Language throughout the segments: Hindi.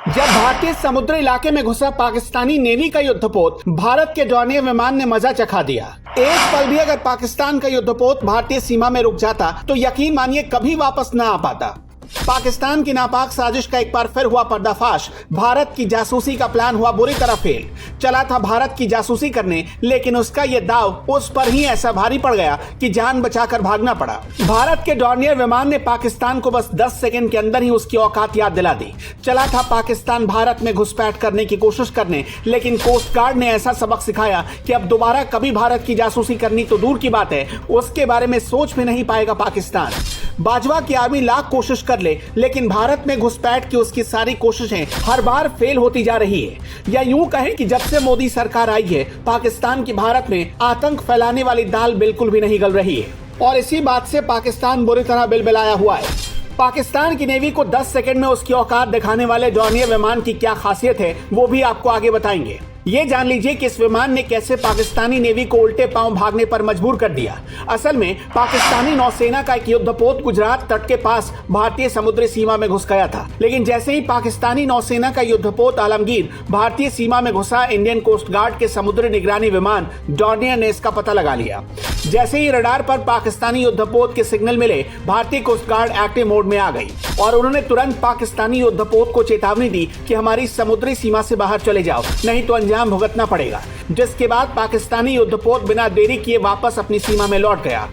जब भारतीय समुद्री इलाके में घुसा पाकिस्तानी नेवी का युद्धपोत, भारत के डॉर्नियर विमान ने मजा चखा दिया। एक पल भी अगर पाकिस्तान का युद्धपोत भारतीय सीमा में रुक जाता तो यकीन मानिए कभी वापस न आ पाता। पाकिस्तान की नापाक साजिश का एक बार फिर हुआ पर्दाफाश। भारत की जासूसी का प्लान हुआ बुरी तरह फेल। चला था भारत की जासूसी करने, लेकिन उसका ये दाव उस पर ही ऐसा भारी पड़ गया कि जान बचाकर भागना पड़ा। भारत के डॉर्नियर विमान ने पाकिस्तान को बस 10 सेकंड के अंदर ही उसकी औकात याद दिला दी। चला था पाकिस्तान भारत में घुसपैठ करने की कोशिश करने, लेकिन कोस्ट गार्ड ने ऐसा सबक सिखाया कि अब दोबारा कभी भारत की जासूसी करनी तो दूर की बात है, उसके बारे में सोच भी नहीं पाएगा पाकिस्तान। बाजवा की आर्मी लाख कोशिश कर ले, लेकिन भारत में घुसपैठ की उसकी सारी कोशिशें हर बार फेल होती जा रही है। या यूं कहें कि जब से मोदी सरकार आई है, पाकिस्तान की भारत में आतंक फैलाने वाली दाल बिल्कुल भी नहीं गल रही है। और इसी बात से पाकिस्तान बुरी तरह बिलबिलाया हुआ है। पाकिस्तान की नेवी को 10 सेकंड में उसकी औकात दिखाने वाले डॉर्नियर विमान की क्या खासियत है, वो भी आपको आगे बताएंगे। ये जान लीजिए कि इस विमान ने कैसे पाकिस्तानी नेवी को उल्टे पांव भागने पर मजबूर कर दिया। असल में पाकिस्तानी नौसेना का एक युद्धपोत गुजरात तट के पास भारतीय समुद्री सीमा में घुस गया था, लेकिन जैसे ही पाकिस्तानी नौसेना का युद्धपोत आलमगीर भारतीय सीमा में घुसा, इंडियन कोस्ट गार्ड के समुद्री निगरानी विमान डॉर्नियर ने इसका पता लगा लिया। जैसे ही रडार पर पाकिस्तानी युद्धपोत के सिग्नल मिले, भारतीय कोस्ट गार्ड एक्टिव मोड में आ गई और उन्होंने तुरंत पाकिस्तानी युद्धपोत को चेतावनी दी कि हमारी समुद्री सीमा से बाहर चले जाओ, नहीं तो अंजाम भुगतना पड़ेगा। जिसके बाद पाकिस्तानी युद्धपोत बिना देरी किए वापस अपनी सीमा में लौट गया।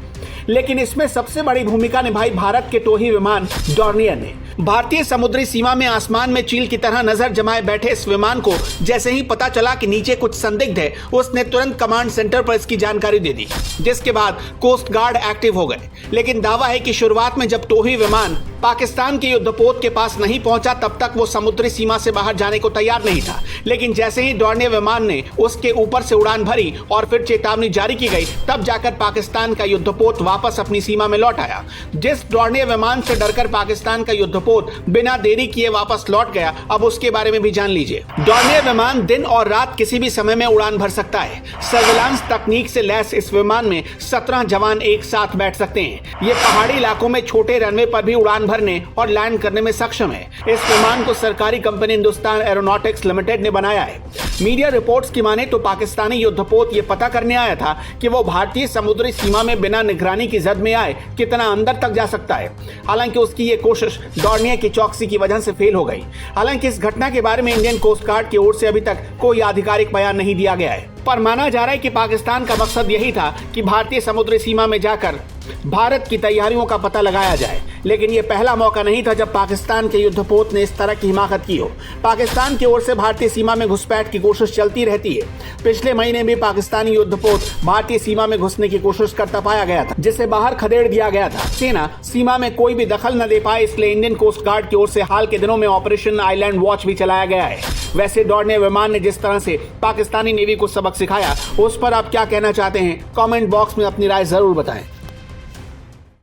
लेकिन इसमें सबसे बड़ी भूमिका निभाई भारत के टोही विमान डॉर्नियर ने। भारतीय समुद्री सीमा में आसमान में चील की तरह नजर जमाए बैठे इस विमान को जैसे ही पता चला कि नीचे कुछ संदिग्ध है, उसने तुरंत कमांड सेंटर पर इसकी जानकारी दे दी, जिसके बाद कोस्ट गार्ड एक्टिव हो गए। लेकिन दावा है कि शुरुआत में जब टोही विमान पाकिस्तान के युद्धपोत के पास नहीं पहुंचा, तब तक वो समुद्री सीमा से बाहर जाने को तैयार नहीं था। लेकिन जैसे ही डॉर्नियर विमान ने उसके ऊपर से उड़ान भरी और फिर चेतावनी जारी की गई, तब जाकर पाकिस्तान का युद्धपोत वापस अपनी सीमा में लौट आया। जिस डॉर्नियर विमान से डरकर पाकिस्तान का युद्धपोत बिना देरी किए वापस लौट गया, अब उसके बारे में भी जान लीजिए। डॉर्नियर विमान दिन और रात किसी भी समय में उड़ान भर सकता है। सर्विलांस तकनीक से लैस इस विमान में 17 जवान एक साथ बैठ सकते हैं। ये पहाड़ी इलाकों में छोटे रनवे पर भी उड़ान भरने और लैंड करने में सक्षम है। इस विमान को सरकारी कंपनी हिंदुस्तान एरोनॉटिक्स लिमिटेड ने बनाया है। मीडिया रिपोर्ट्स की माने तो पाकिस्तानी युद्धपोत ये पता करने आया था कि वो भारतीय समुद्री सीमा में बिना निगरानी की जद में आए कितना अंदर तक जा सकता है। हालांकि उसकी ये कोशिश डॉर्नियर की चौकसी की वजह से फेल हो गई। हालांकि इस घटना के बारे में इंडियन कोस्ट गार्ड की ओर से अभी तक कोई आधिकारिक बयान नहीं दिया गया है, पर माना जा रहा है कि पाकिस्तान का मकसद यही था कि भारतीय समुद्री सीमा में जाकर भारत की तैयारियों का पता लगाया जाए। लेकिन यह पहला मौका नहीं था जब पाकिस्तान के युद्धपोत ने इस तरह की हिमाकत की हो। पाकिस्तान की ओर से भारतीय सीमा में घुसपैठ की कोशिश चलती रहती है। पिछले महीने भी पाकिस्तानी युद्धपोत भारतीय सीमा में घुसने की कोशिश करता पाया गया था, जिसे बाहर खदेड़ दिया गया था। सेना सीमा में कोई भी दखल न दे पाए, इसलिए इंडियन कोस्ट गार्ड की ओर से हाल के दिनों में ऑपरेशन आइलैंड वॉच भी चलाया गया है। वैसे डॉर्नियर विमान ने जिस तरह से पाकिस्तानी नेवी को सबक सिखाया, उस पर आप क्या कहना चाहते हैं? कमेंट बॉक्स में अपनी राय जरूर बताएं।